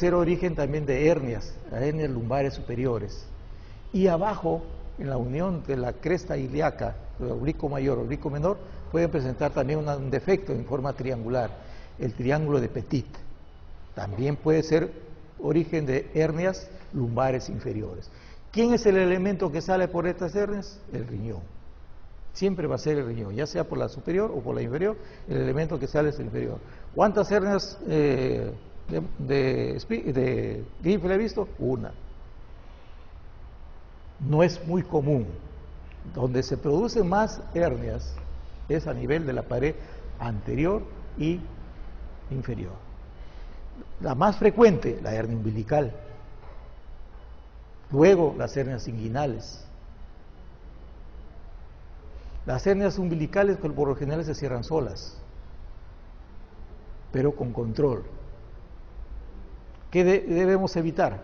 ser origen también de hernias lumbares superiores. Y abajo, en la unión de la cresta ilíaca, el oblicuo mayor, oblicuo menor, pueden presentar también un defecto en forma triangular, el triángulo de Petit. También puede ser origen de hernias lumbares inferiores. ¿Quién es el elemento que sale por estas hernias? El riñón. Siempre va a ser el riñón, ya sea por la superior o por la inferior, el elemento que sale es el inferior. ¿Cuántas hernias de Griffith he visto? Una. No es muy común. Donde se producen más hernias es a nivel de la pared anterior y inferior. La más frecuente, la hernia umbilical. Luego, las hernias inguinales. Las hernias umbilicales por lo general se cierran solas, pero con control. ¿Qué debemos evitar?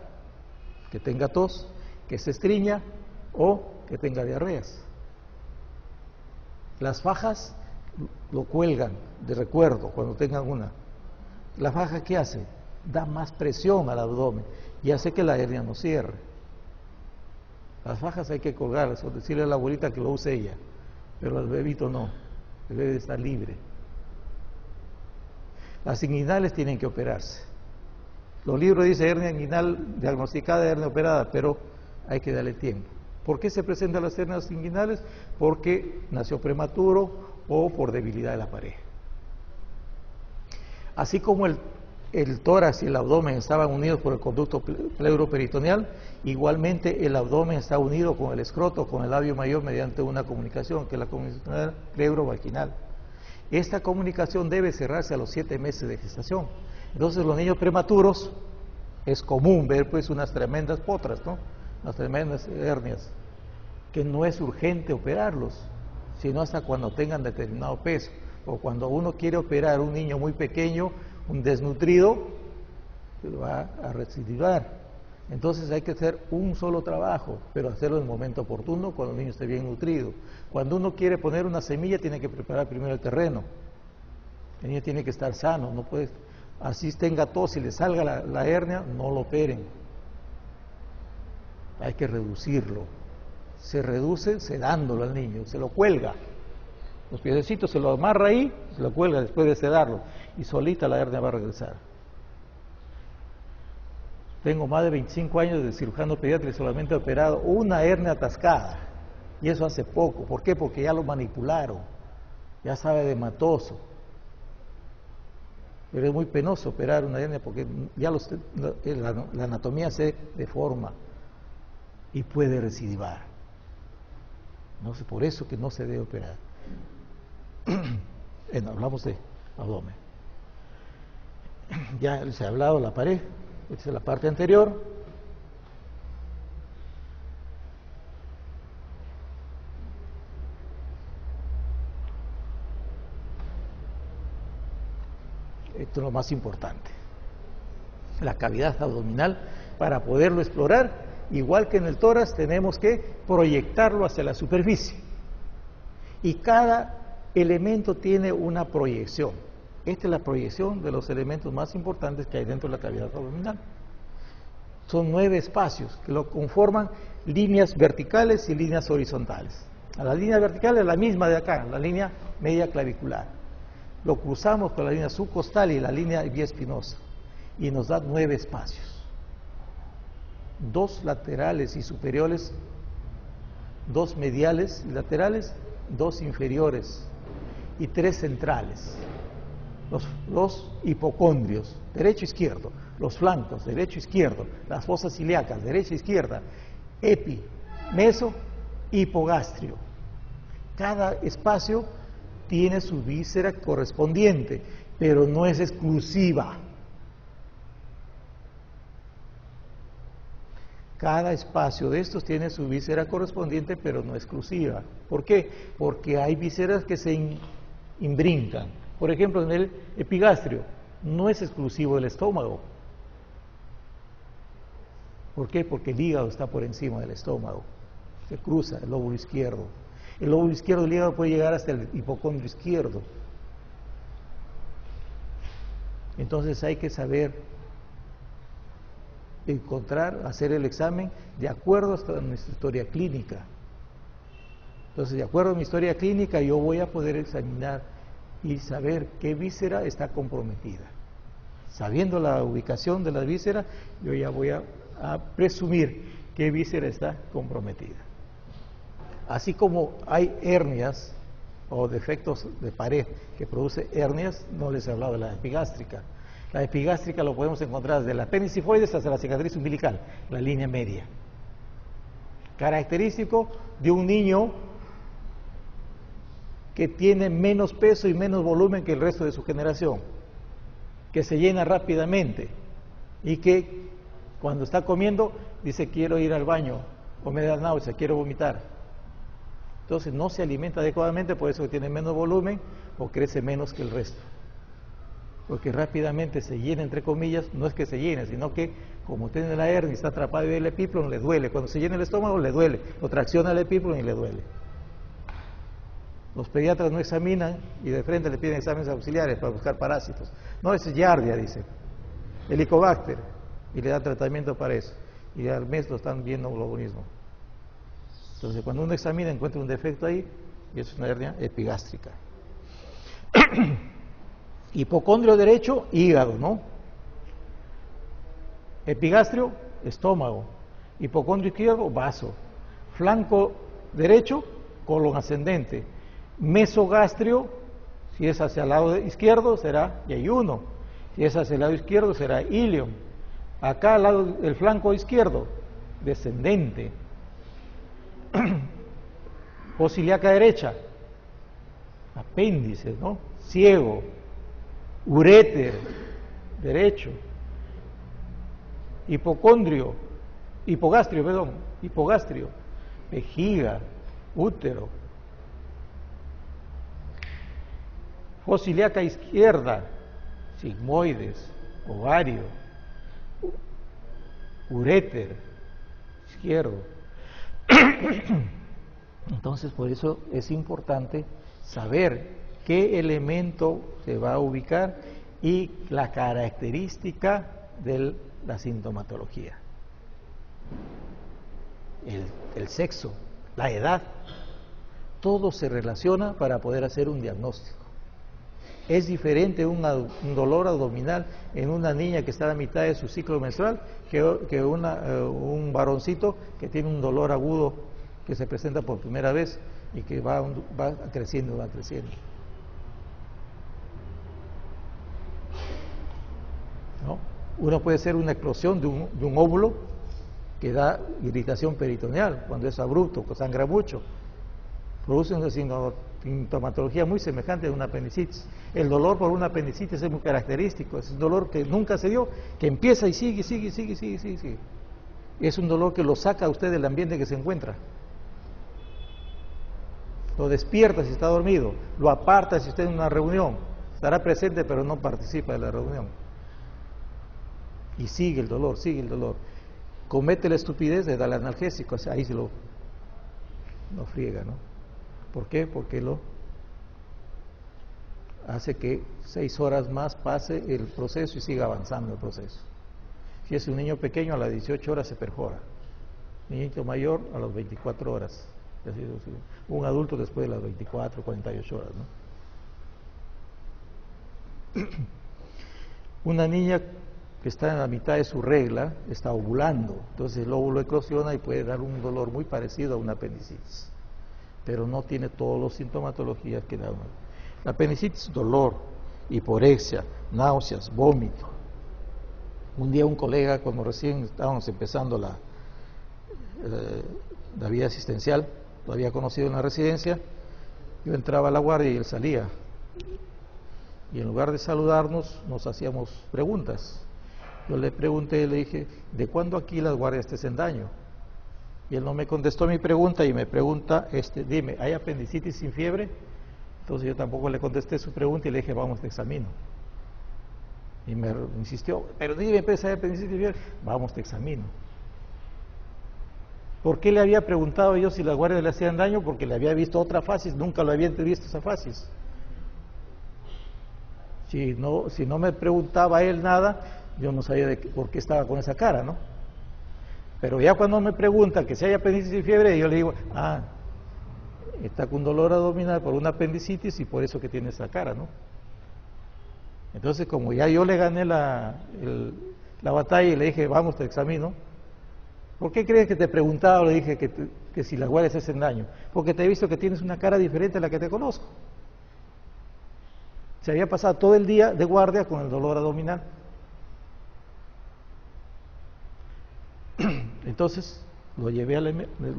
Que tenga tos, que se estriña o que tenga diarreas. Las fajas lo cuelgan de recuerdo cuando tengan una. ¿La faja qué hace? Da más presión al abdomen y hace que la hernia no cierre. Las fajas hay que colgarlas o decirle a la abuelita que lo use ella, pero al bebito no, el bebé está libre. Las inguinales tienen que operarse. Los libros dicen hernia inguinal diagnosticada, hernia operada, pero hay que darle tiempo. ¿Por qué se presentan las hernias inguinales? Porque nació prematuro o por debilidad de la pared. Así como el tórax y el abdomen estaban unidos por el conducto pleuroperitoneal, igualmente el abdomen está unido con el escroto, con el labio mayor mediante una comunicación, que es la comunicación pleurovaginal. Esta comunicación debe cerrarse a los 7 meses de gestación. Entonces los niños prematuros es común ver pues unas tremendas potras, ¿no? Unas tremendas hernias, que no es urgente operarlos, sino hasta cuando tengan determinado peso, o cuando uno quiere operar a un niño muy pequeño, un desnutrido, se va a recidivar. Entonces hay que hacer un solo trabajo, pero hacerlo en el momento oportuno, cuando el niño esté bien nutrido. Cuando uno quiere poner una semilla, tiene que preparar primero el terreno. El niño tiene que estar sano, no puede, así tenga tos y le salga la hernia, no lo operen. Hay que reducirlo. Se reduce sedándolo al niño, se lo cuelga. Los piececitos se lo amarra ahí, se lo cuelga después de sedarlo, y solita la hernia va a regresar. Tengo más de 25 años de cirujano pediatra y solamente he operado una hernia atascada, y eso hace poco. ¿Por qué? Porque ya lo manipularon, ya sabe de matoso. Pero es muy penoso operar una hernia porque ya la anatomía se deforma y puede recidivar. No sé, por eso que no se debe operar. Bueno, hablamos de abdomen. Ya les he hablado de la pared, esta es la parte anterior. Esto es lo más importante. La cavidad abdominal, para poderlo explorar, igual que en el tórax, tenemos que proyectarlo hacia la superficie. Y cada elemento tiene una proyección. Esta es la proyección de los elementos más importantes que hay dentro de la cavidad abdominal. Son 9 espacios que lo conforman líneas verticales y líneas horizontales. La línea vertical es la misma de acá, la línea media clavicular. Lo cruzamos con la línea subcostal y la línea biespinosa y nos da 9 espacios. 2 laterales y superiores, 2 mediales y laterales, 2 inferiores y 3 centrales. Los hipocondrios, derecho e izquierdo, los flancos, derecho e izquierdo, las fosas ilíacas, derecha e izquierda, epi, meso, hipogastrio. Cada espacio tiene su víscera correspondiente, pero no es exclusiva. Cada espacio de estos tiene su víscera correspondiente, pero no exclusiva. ¿Por qué? Porque hay vísceras que se imbrincan. Por ejemplo, en el epigastrio, no es exclusivo del estómago. ¿Por qué? Porque el hígado está por encima del estómago. Se cruza el lóbulo izquierdo. El lóbulo izquierdo del hígado puede llegar hasta el hipocondrio izquierdo. Entonces hay que saber encontrar, hacer el examen de acuerdo a nuestra historia clínica. Entonces, de acuerdo a mi historia clínica, yo voy a poder examinar y saber qué víscera está comprometida. Sabiendo la ubicación de la víscera, yo ya voy a presumir qué víscera está comprometida. Así como hay hernias o defectos de pared que produce hernias, no les he hablado de la epigástrica. La epigástrica lo podemos encontrar desde la apendicifoides hasta la cicatriz umbilical, la línea media. Característico de un niño que tiene menos peso y menos volumen que el resto de su generación, que se llena rápidamente y que cuando está comiendo dice quiero ir al baño o me da náusea, quiero vomitar. Entonces no se alimenta adecuadamente, por eso que tiene menos volumen o crece menos que el resto. Porque rápidamente se llena, entre comillas, no es que se llene, sino que como tiene la hernia y está atrapado en el epíplon, le duele. Cuando se llena el estómago, le duele. Lo tracciona el epíplon y le duele. Los pediatras no examinan y de frente le piden exámenes auxiliares para buscar parásitos. No, es Giardia, dice. Helicobacter. Y le dan tratamiento para eso. Y al mes lo están viendo lo mismo. Entonces, cuando uno examina, encuentra un defecto ahí, y es una hernia epigástrica. Hipocondrio derecho, hígado, ¿no? Epigastrio, estómago. Hipocondrio izquierdo, vaso. Flanco derecho, colon ascendente. Mesogastrio, si es hacia el lado izquierdo, será yeyuno. Si es hacia el lado izquierdo, será ilium. Acá al lado del flanco izquierdo, descendente. Fosa ilíaca derecha, apéndice, ¿no? Ciego. Uréter, derecho. Hipogastrio, vejiga, útero. Fosa ilíaca izquierda, sigmoides, ovario. Uréter, izquierdo. Entonces, por eso es importante saber qué elemento se va a ubicar y la característica de la sintomatología. El sexo, la edad, todo se relaciona para poder hacer un diagnóstico. Es diferente un dolor abdominal en una niña que está a la mitad de su ciclo menstrual que un varoncito que tiene un dolor agudo que se presenta por primera vez y que va creciendo. ¿No? Uno puede ser una explosión de un óvulo que da irritación peritoneal cuando es abrupto, que sangra mucho. Produce una sintomatología muy semejante a una apendicitis. El dolor por una apendicitis es muy característico, es un dolor que nunca se dio, que empieza y sigue. Es un dolor que lo saca a usted del ambiente que se encuentra. Lo despierta si está dormido, lo aparta si está en una reunión, estará presente pero no participa de la reunión. Y sigue el dolor. Comete la estupidez de darle analgésico, o sea, ahí se lo friega, ¿no? ¿Por qué? Porque lo hace que 6 horas más pase el proceso y siga avanzando el proceso. Si es un niño pequeño, a las 18 horas se perfora. Niñito mayor, a las 24 horas. Un adulto después de las 24, 48 horas, ¿no? Una niña que está en la mitad de su regla está ovulando, entonces el óvulo eclosiona y puede dar un dolor muy parecido a una apendicitis, pero no tiene todas las sintomatologías que da una. La apendicitis, dolor, hiporexia, náuseas, vómito. Un día un colega, cuando recién estábamos empezando la vida asistencial, lo había conocido en la residencia, yo entraba a la guardia y él salía. Y en lugar de saludarnos, nos hacíamos preguntas. Yo le pregunté, le dije, ¿de cuándo aquí las guardias te hacen daño? Y él no me contestó mi pregunta y me pregunta, dime, ¿hay apendicitis sin fiebre? Entonces yo tampoco le contesté su pregunta y le dije, vamos, te examino. Y me insistió, pero dime, ¿hay apendicitis sin fiebre? Vamos, te examino. ¿Por qué le había preguntado yo si las guardias le hacían daño? Porque le había visto otra fasis, nunca lo había visto esa fasis. Si no me preguntaba él nada, yo no sabía por qué estaba con esa cara, ¿no? Pero ya cuando me preguntan que si hay apendicitis y fiebre, yo le digo, está con dolor abdominal por una apendicitis y por eso que tiene esa cara, ¿no? Entonces, como ya yo le gané la batalla y le dije, vamos, te examino, ¿por qué crees que te preguntaba o le dije que si las guardias hacen daño? Porque te he visto que tienes una cara diferente a la que te conozco. Se había pasado todo el día de guardia con el dolor abdominal. Entonces, lo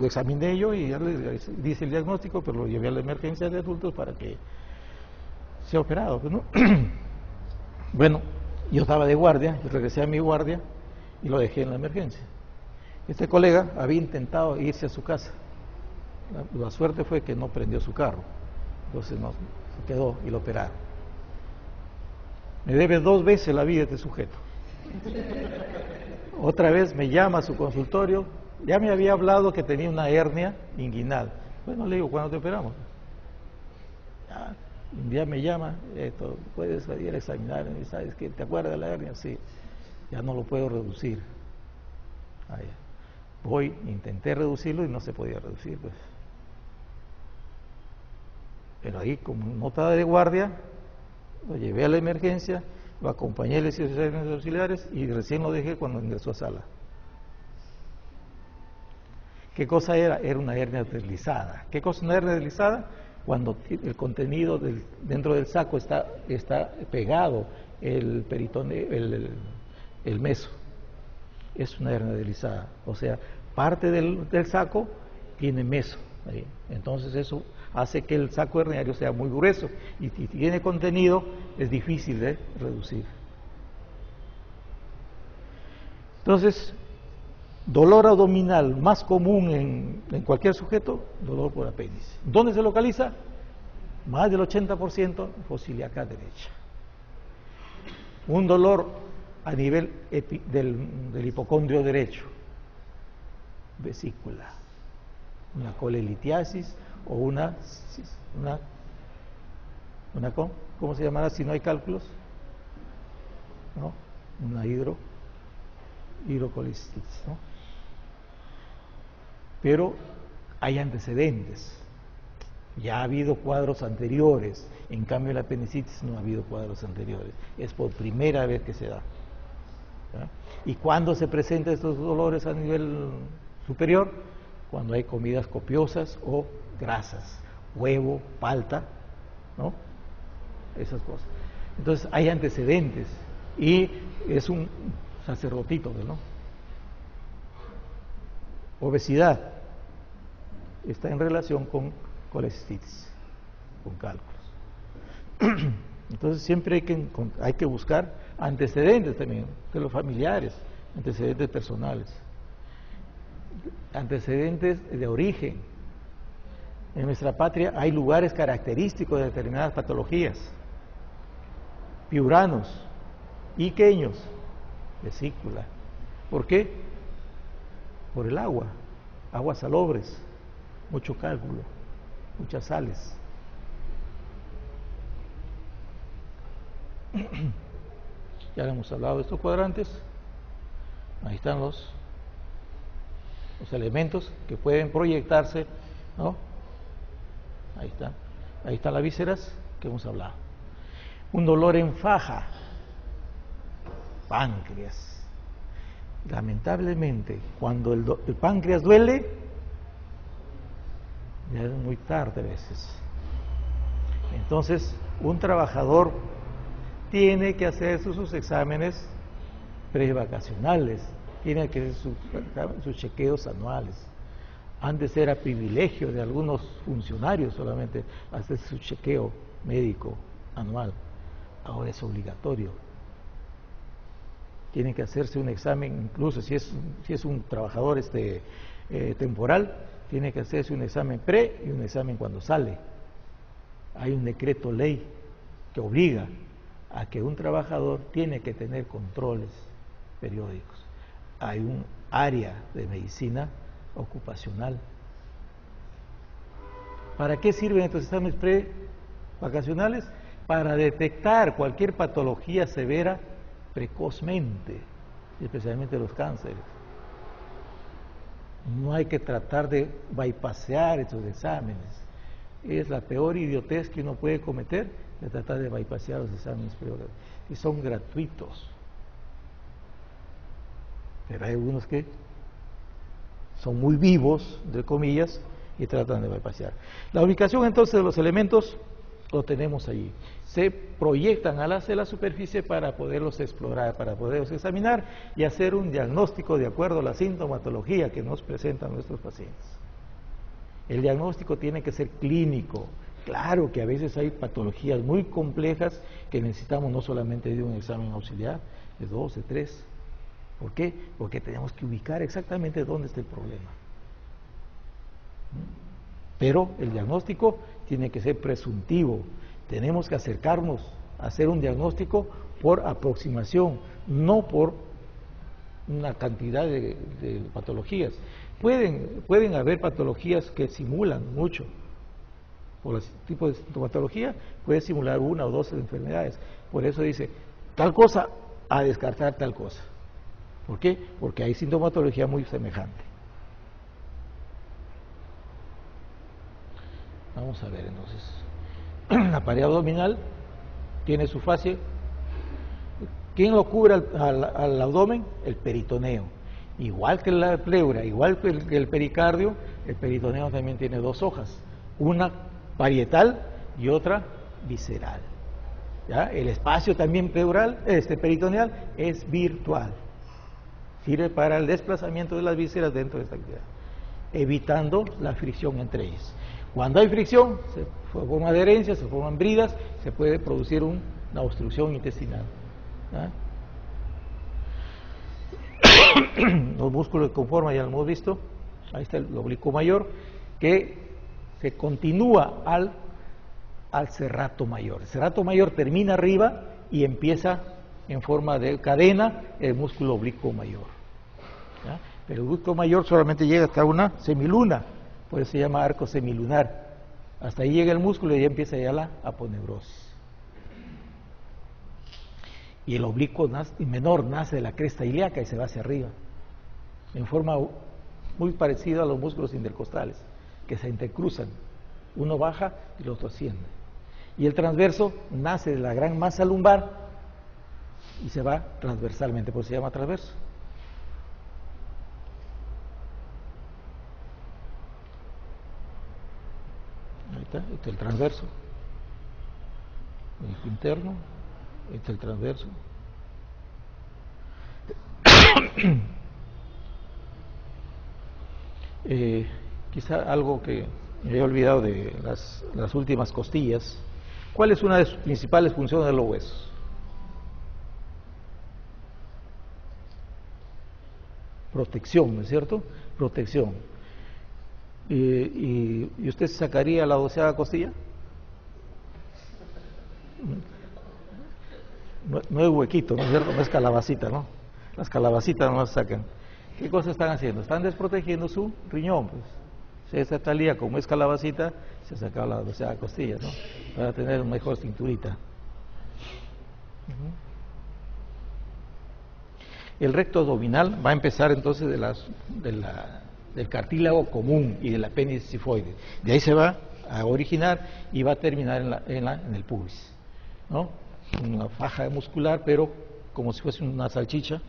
examiné yo y ya le dice el diagnóstico, pero lo llevé a la emergencia de adultos para que sea operado, ¿no? Bueno, yo estaba de guardia, yo regresé a mi guardia y lo dejé en la emergencia. Este colega había intentado irse a su casa. La suerte fue que no prendió su carro, entonces no, se quedó y lo operaron. Me debe 2 veces la vida este sujeto. Otra vez me llama a su consultorio, ya me había hablado que tenía una hernia inguinal. Bueno, le digo, ¿cuándo te operamos? Un día me llama, puedes venir a examinar, ¿sabes qué? ¿Te acuerdas de la hernia? Sí, ya no lo puedo reducir. Voy, intenté reducirlo y no se podía reducir, pues. Pero ahí, como no estaba de guardia, lo llevé a la emergencia, lo acompañé a las instituciones auxiliares y recién lo dejé cuando ingresó a sala. ¿Qué cosa era? Era una hernia deslizada. ¿Qué cosa es una hernia deslizada? Cuando el contenido dentro del saco está pegado el peritoneo, el meso. Es una hernia deslizada. O sea, parte del saco tiene meso ahí. Entonces eso hace que el saco herniario sea muy grueso y si tiene contenido es difícil de reducir. Entonces, dolor abdominal más común en cualquier sujeto, dolor por apéndice. ¿Dónde se localiza? Más del 80% fósil acá derecha. Un dolor a nivel del hipocondrio derecho, vesícula, una colelitiasis o una ¿cómo se llamará si no hay cálculos? ¿No? Una hidrocolicitis, ¿no? Pero hay antecedentes. Ya ha habido cuadros anteriores, en cambio la apendicitis no ha habido cuadros anteriores. Es por primera vez que se da. ¿Ya? ¿Y cuándo se presentan estos dolores a nivel superior? Cuando hay comidas copiosas o grasas, huevo, palta, ¿no? Esas cosas. Entonces hay antecedentes y es un sacerdotito, ¿no? Obesidad está en relación con colecitis, con cálculos. Entonces siempre hay que buscar antecedentes también de los familiares, antecedentes personales, antecedentes de origen. En nuestra patria hay lugares característicos de determinadas patologías. Piuranos, iqueños, vesícula. ¿Por qué? Por el agua, aguas salobres, mucho cálculo, muchas sales. Ya hemos hablado de estos cuadrantes. Ahí están los elementos que pueden proyectarse, ¿no? Ahí están las vísceras que hemos hablado. Un dolor en faja, páncreas. Lamentablemente, cuando el páncreas duele, ya es muy tarde a veces. Entonces, un trabajador tiene que hacer sus exámenes prevacacionales, tiene que hacer sus chequeos anuales. Antes era privilegio de algunos funcionarios solamente hacer su chequeo médico anual, ahora es obligatorio. Tiene que hacerse un examen, incluso si es un trabajador temporal, tiene que hacerse un examen pre y un examen cuando sale. Hay un decreto ley que obliga a que un trabajador tiene que tener controles periódicos. Hay un área de medicina ocupacional. ¿Para qué sirven estos exámenes pre-vacacionales? Para detectar cualquier patología severa precozmente, especialmente los cánceres. No hay que tratar de bypassear estos exámenes. Es la peor idiotez que uno puede cometer, de tratar de bypassear los exámenes peores. Y son gratuitos. Pero hay algunos que son muy vivos, entre comillas, y tratan de bypassear. La ubicación entonces de los elementos lo tenemos allí. Se proyectan hacia la superficie para poderlos explorar, para poderlos examinar y hacer un diagnóstico de acuerdo a la sintomatología que nos presentan nuestros pacientes. El diagnóstico tiene que ser clínico. Claro que a veces hay patologías muy complejas que necesitamos no solamente de un examen auxiliar, de 2, de 3. ¿Por qué? Porque tenemos que ubicar exactamente dónde está el problema. Pero el diagnóstico tiene que ser presuntivo. Tenemos que acercarnos a hacer un diagnóstico por aproximación, no por una cantidad de patologías. Pueden haber patologías que simulan mucho. Por el tipo de sintomatología puede simular 1 o 2 enfermedades. Por eso dice, tal cosa, a descartar tal cosa. ¿Por qué? Porque hay sintomatología muy semejante. Vamos a ver entonces. La pared abdominal tiene su fascia. ¿Quién lo cubre al abdomen? El peritoneo. Igual que la pleura, igual que el pericardio, el peritoneo también tiene 2 hojas. Una parietal y otra visceral. ¿Ya? El espacio también pleural, peritoneal es virtual. Sirve para el desplazamiento de las vísceras dentro de esta actividad, evitando la fricción entre ellas. Cuando hay fricción, se forma adherencia, se forman bridas, se puede producir una obstrucción intestinal. ¿Ya? Los músculos que conforman, ya lo hemos visto, ahí está el oblicuo mayor, que se continúa al serrato mayor. El serrato mayor termina arriba y empieza en forma de cadena el músculo oblicuo mayor. ¿Ya? Pero el oblicuo mayor solamente llega hasta una semiluna, por eso se llama arco semilunar. Hasta ahí llega el músculo y ya empieza ya la aponeurosis. Y el oblicuo menor nace de la cresta ilíaca y se va hacia arriba, en forma muy parecida a los músculos intercostales, que se intercruzan. Uno baja y el otro asciende. Y el transverso nace de la gran masa lumbar y se va transversalmente, por eso se llama transverso. Ahí está, este es el transverso. El interno, este es el transverso. Quizá algo que me he olvidado de las últimas costillas. ¿Cuál es una de sus principales funciones de los huesos? Protección, ¿no es cierto? Protección. ¿Y usted sacaría la 12ª costilla? No es huequito, ¿no es cierto? No es calabacita, ¿no? Las calabacitas no las sacan. ¿Qué cosas están haciendo? Están desprotegiendo su riñón, pues. Si esta talía, como es calabacita, se saca la 12ª costilla, ¿no? Para tener una mejor cinturita. El recto abdominal va a empezar entonces del cartílago común y del apéndice sifoide. De ahí se va a originar y va a terminar en el pubis, ¿no? Una faja muscular, pero como si fuese una salchicha,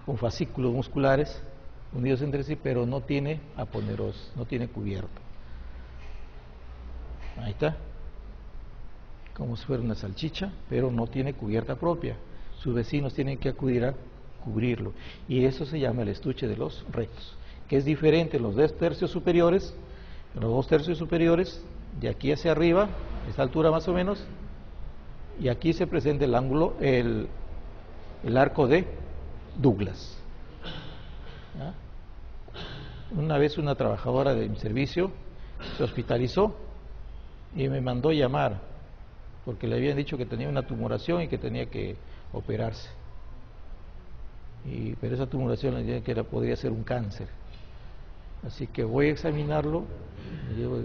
con fascículos musculares unidos entre sí, pero no tiene aponerosis, no tiene cubierta. Ahí está, como si fuera una salchicha, pero no tiene cubierta propia. Sus vecinos tienen que acudir a cubrirlo, y eso se llama el estuche de los rectos, que es diferente en los 2 tercios superiores. En los 2 tercios superiores, de aquí hacia arriba, a esta altura más o menos, y aquí se presenta el ángulo, el arco de Douglas. ¿Ya? Una vez una trabajadora de mi servicio se hospitalizó y me mandó llamar porque le habían dicho que tenía una tumoración y que tenía que operarse. Pero esa tumoración le dijeron que podría ser un cáncer. Así que voy a examinarlo. Y digo,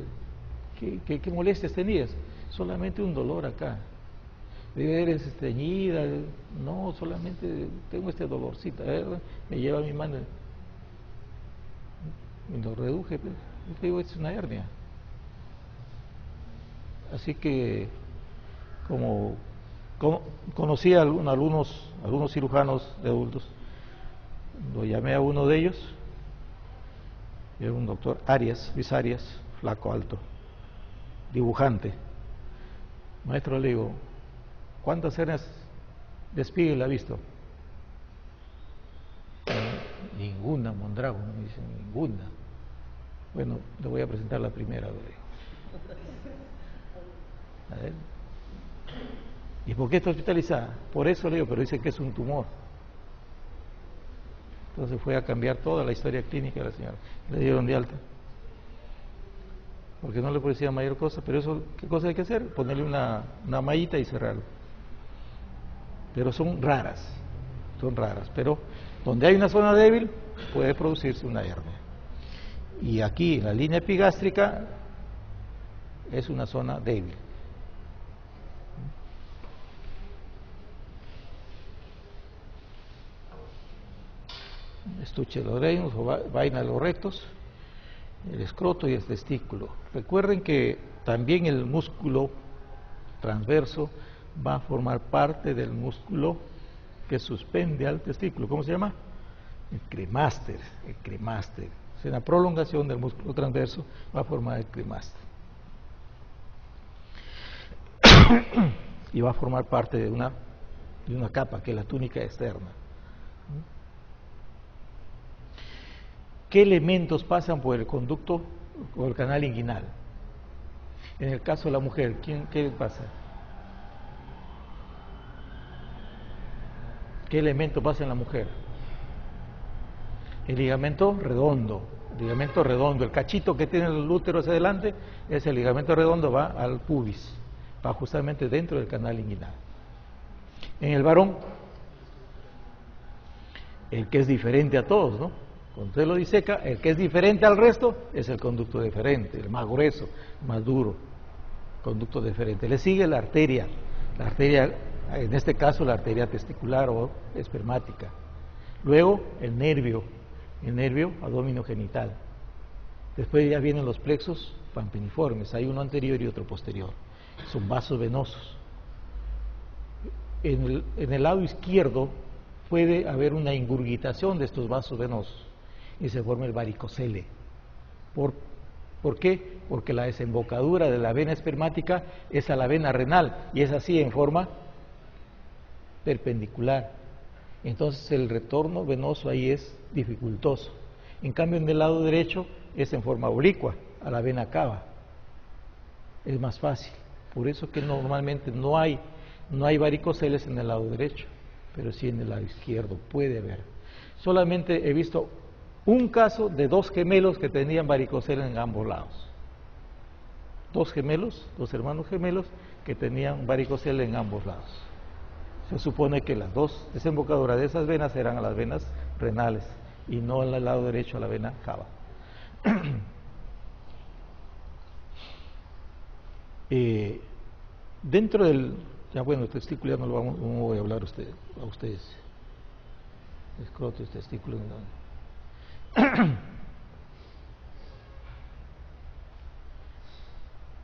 ¿qué molestias tenías? Solamente un dolor acá. ¿Eres estreñida? No, solamente tengo este dolorcito. Me lleva mi mano. y lo reduje, pues, yo digo, es una hernia. Así que, como conocí a algunos cirujanos de adultos, lo llamé a uno de ellos, era un doctor Arias, Luis Arias, flaco, alto, dibujante. Maestro, le digo, ¿cuántas hernias de Spiegel ha visto? Ninguna, Mondragón, me dice, ninguna. Bueno, le voy a presentar la primera, le digo. A ver. ¿Y por qué está hospitalizada? Por eso le digo, pero dice que es un tumor. Entonces fue a cambiar toda la historia clínica de la señora. Le dieron de alta. Porque no le parecía mayor cosa, pero eso, ¿qué cosa hay que hacer? Ponerle una mallita y cerrarlo. Pero son raras, pero donde hay una zona débil puede producirse una hernia. Y aquí, en la línea epigástrica, es una zona débil. Estuche de los reinos o vaina de los rectos, el escroto y el testículo. Recuerden que también el músculo transverso va a formar parte del músculo que suspende al testículo. ¿Cómo se llama? El cremaster. El cremaster. O sea, la prolongación del músculo transverso va a formar el cremaster. Y va a formar parte de una capa que es la túnica externa. ¿Qué elementos pasan por el conducto o el canal inguinal? En el caso de la mujer, ¿qué pasa? ¿Qué elemento pasa en la mujer? El ligamento redondo. El ligamento redondo, el cachito que tiene el útero hacia adelante, ese ligamento redondo va al pubis, va justamente dentro del canal inguinal. En el varón, el que es diferente a todos, ¿no? Cuando usted lo diseca, el que es diferente al resto es el conducto deferente, el más grueso, más duro, conducto deferente. Le sigue la arteria, en este caso la arteria testicular o espermática. Luego el nervio abdominogenital. Después ya vienen los plexos pampiniformes, hay uno anterior y otro posterior. Son vasos venosos. En el lado izquierdo puede haber una ingurgitación de estos vasos venosos y se forma el varicocele. ¿Por qué? Porque la desembocadura de la vena espermática es a la vena renal y es así en forma perpendicular. Entonces el retorno venoso ahí es dificultoso. En cambio en el lado derecho es en forma oblicua, a la vena cava. Es más fácil. Por eso que normalmente no hay varicoceles en el lado derecho, pero sí en el lado izquierdo puede haber. Solamente he visto un caso de dos gemelos que tenían varicoceles en ambos lados. Dos hermanos gemelos que tenían varicoceles en ambos lados. Se supone que las dos desembocaduras de esas venas eran a las venas renales y no al lado derecho a la vena cava. Dentro del, ya bueno, el testículo ya no voy a hablar a ustedes. Escroto, testículo.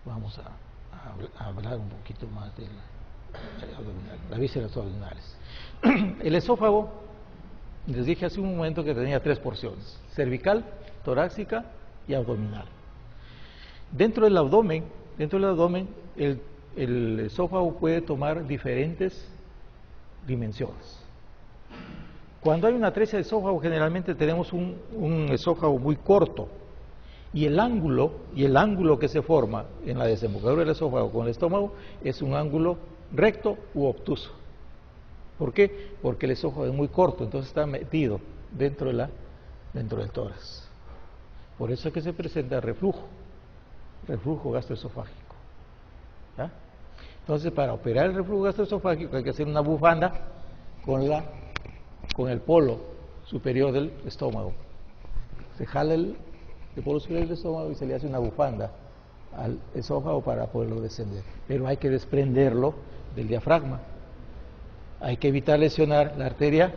Vamos a hablar un poquito más de la vísceras abdominales. El esófago, les dije hace un momento que tenía tres porciones: cervical, torácica y abdominal. Dentro del abdomen, el esófago puede tomar diferentes dimensiones. Cuando hay una atresia de esófago, generalmente tenemos un esófago muy corto, y el ángulo que se forma en la desembocadura del esófago con el estómago es un ángulo recto u obtuso. ¿Por qué? Porque el esófago es muy corto, entonces está metido dentro del tórax. Por eso es que se presenta reflujo gastroesofágico. ¿Ya? Entonces, para operar el reflujo gastroesofágico hay que hacer una bufanda con el polo superior del estómago. Se jala el polo superior del estómago y se le hace una bufanda al esófago para poderlo descender. Pero hay que desprenderlo del diafragma. Hay que evitar lesionar la arteria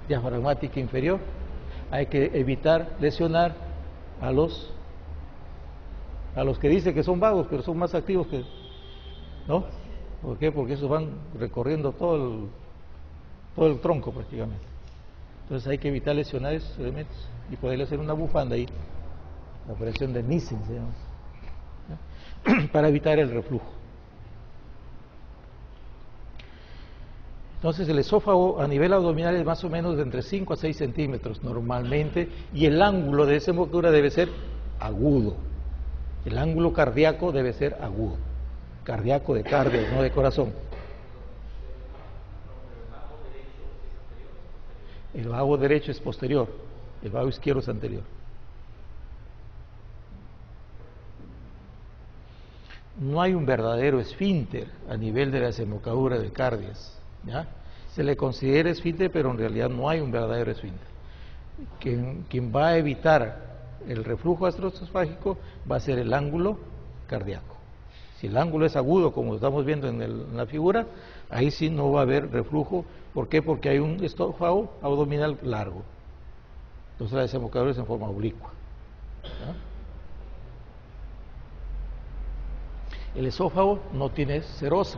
diafragmática inferior. hay que evitar lesionar a los que dicen que son vagos, pero son más activos que, ¿no? ¿Por qué? Porque esos van recorriendo todo el tronco prácticamente. Entonces hay que evitar lesionar esos elementos y poderle hacer una bufanda ahí, la operación de Nissen se llama, ¿ya? Para evitar el reflujo. Entonces el esófago a nivel abdominal es más o menos de entre 5 a 6 centímetros normalmente, y el ángulo de desembocadura debe ser agudo. El ángulo cardíaco debe ser agudo. Cardíaco de cardio, no de corazón. El vago derecho es posterior, el vago izquierdo es anterior. No hay un verdadero esfínter a nivel de la desembocadura de cardias, ¿ya? Se le considera esfínter, pero en realidad no hay un verdadero esfínter. Quien va a evitar el reflujo gastroesofágico va a ser el ángulo cardíaco. Si el ángulo es agudo, como estamos viendo en la figura, ahí sí no va a haber reflujo. ¿Por qué? Porque hay un esófago abdominal largo. Entonces la desembocadura es en forma oblicua, ¿ya? El esófago no tiene serosa,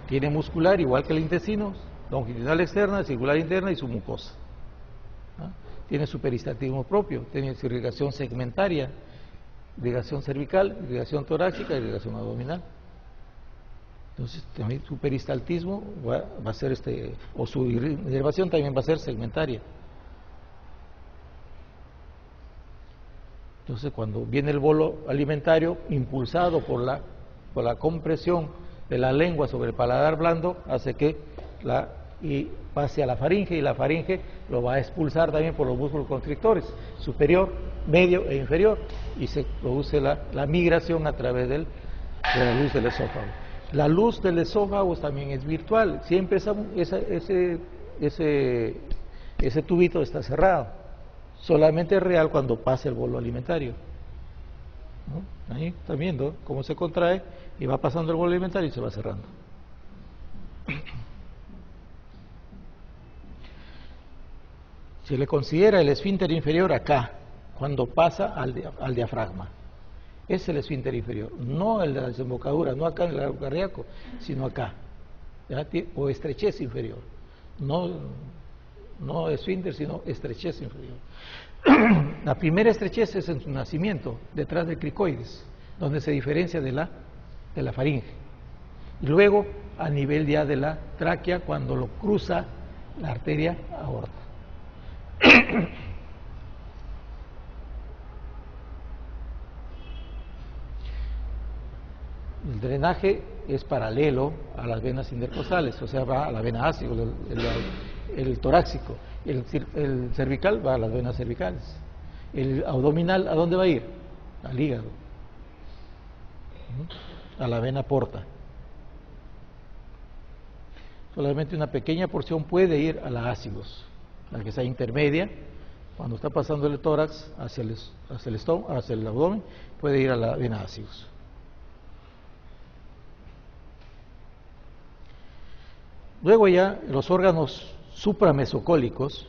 tiene muscular igual que el intestino, longitudinal externa, circular interna y su mucosa, ¿ya? Tiene su peristaltismo propio, tiene su irrigación segmentaria, irrigación cervical, irrigación torácica y irrigación abdominal. Entonces también su peristaltismo va a ser o su inervación también va a ser segmentaria. Entonces cuando viene el bolo alimentario impulsado por la compresión de la lengua sobre el paladar blando, hace que y pase a la faringe, y la faringe lo va a expulsar también por los músculos constrictores superior, medio e inferior, y se produce la migración a través de la luz del esófago. La luz del esófago también es virtual, siempre ese tubito está cerrado, solamente es real cuando pasa el bolo alimentario, ¿no? Ahí están viendo cómo se contrae y va pasando el bolo alimentario y se va cerrando. Se le considera el esfínter inferior acá, cuando pasa al diafragma. Es el esfínter inferior, no el de la desembocadura, no acá en el largo cardíaco, sino acá, ¿ya? O estrechez inferior, no esfínter, sino estrechez inferior. La primera estrechez es en su nacimiento, detrás del cricoides, donde se diferencia de la faringe. Y luego a nivel ya de la tráquea, cuando lo cruza la arteria aorta. El drenaje es paralelo a las venas intercostales, o sea, va a la vena ácido, el torácico. El cervical va a las venas cervicales. El abdominal, ¿a dónde va a ir? Al hígado, a la vena porta. Solamente una pequeña porción puede ir a la ácidos, la que sea intermedia. Cuando está pasando el tórax hacia el estómago, hacia el abdomen, puede ir a la vena ácidos. Luego ya los órganos supramesocólicos,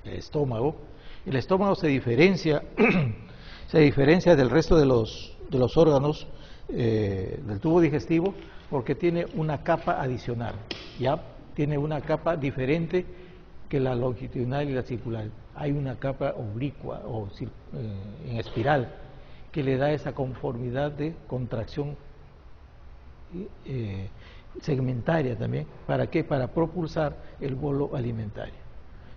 el estómago se diferencia del resto de los órganos del tubo digestivo, porque tiene una capa adicional, ya tiene una capa diferente que la longitudinal y la circular. Hay una capa oblicua o en espiral que le da esa conformidad de contracción segmentaria también. ¿Para qué? Para propulsar el bolo alimentario,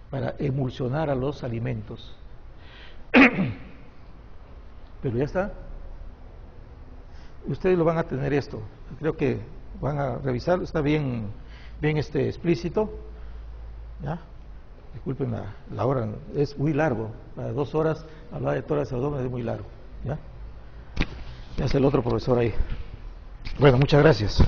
para emulsionar a los alimentos. Pero ya está. Ustedes lo van a tener esto. Creo que van a revisarlo. Está bien explícito. ¿Ya? Disculpen la hora, es muy largo. Para 2 horas hablar de tórax y abdomen es muy largo. ¿Ya? Ya es el otro profesor ahí. Bueno, muchas gracias.